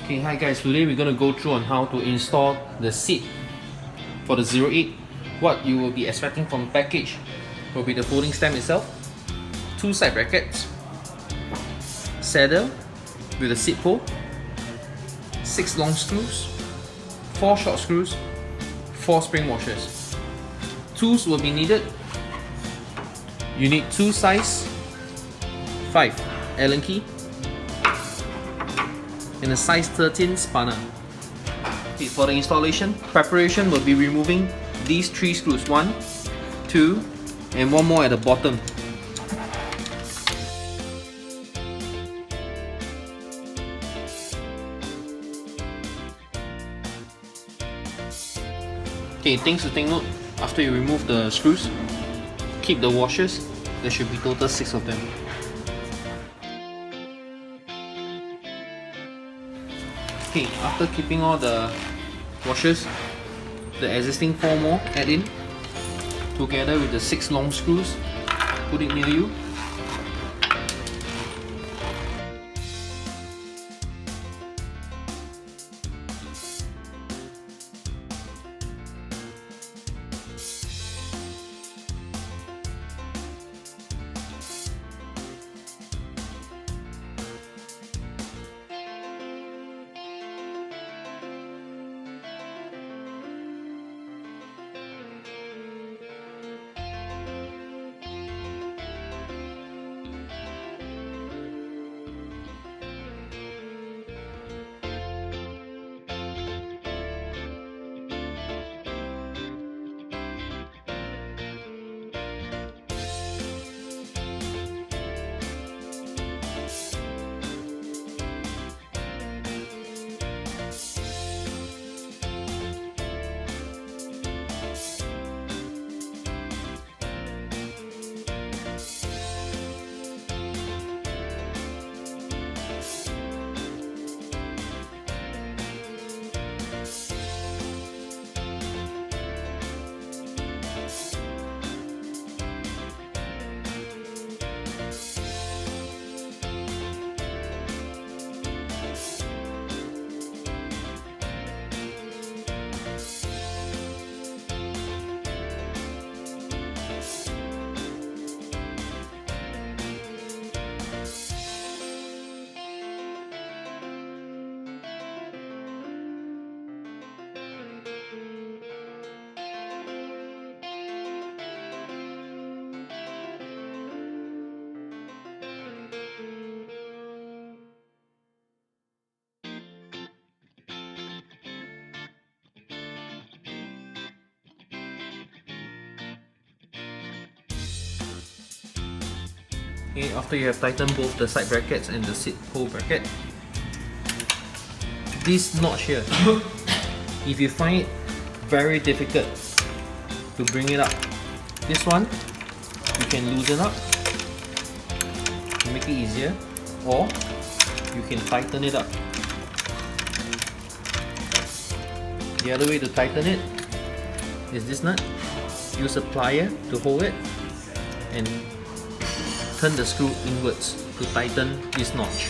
Okay, hi guys, today we're going to go through on how to install the seat for the 08. What you will be expecting from the package will be the folding stem itself, 2 side brackets, saddle with a seat pole, 6 long screws, 4 short screws, 4 spring washers. Tools will be needed. You need 2 size 5 Allen key and a size 13 spanner. Okay, for the installation, preparation will be removing these 3 screws, 1, 2 and 1 more at the bottom. Okay, things to take note: after you remove the screws, keep the washers. There should be total 6 of them. Okay, after keeping all the washers, the existing 4 more add in, together with the 6 long screws. Put it near you. Okay, after you have tightened both the side brackets and the seat pole bracket, this notch here, if you find it very difficult to bring it up, this one you can loosen up to make it easier, or you can tighten it up. The other way to tighten it is this nut. Use a plier to hold it and turn the screw inwards to tighten this notch.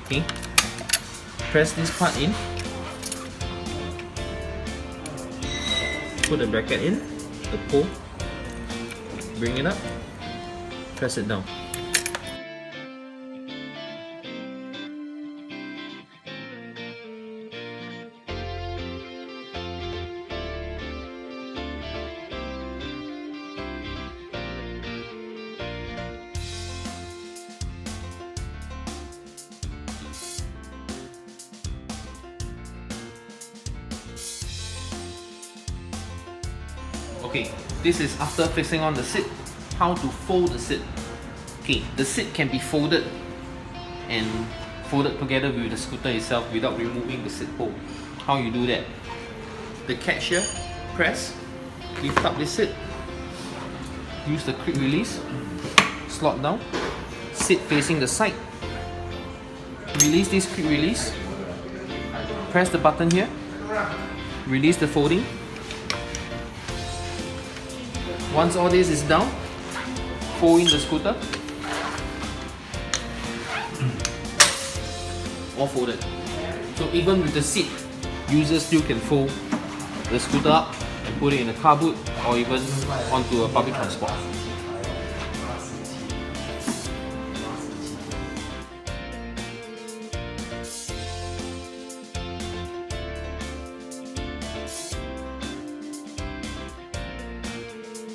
Okay, press this part in, put the bracket in, the pole, bring it up, press it down. Okay, this is after fixing on the seat. How to fold the seat. Okay, the seat can be folded and folded together with the scooter itself without removing the seat pole. How you do that? The catch here, press, lift up the seat, use the quick release, slot down, seat facing the side, release this quick release, press the button here, release the folding. Once all this is down, fold in the scooter, all folded. So even with the seat, users still can fold the scooter up and put it in a car boot or even onto a public transport.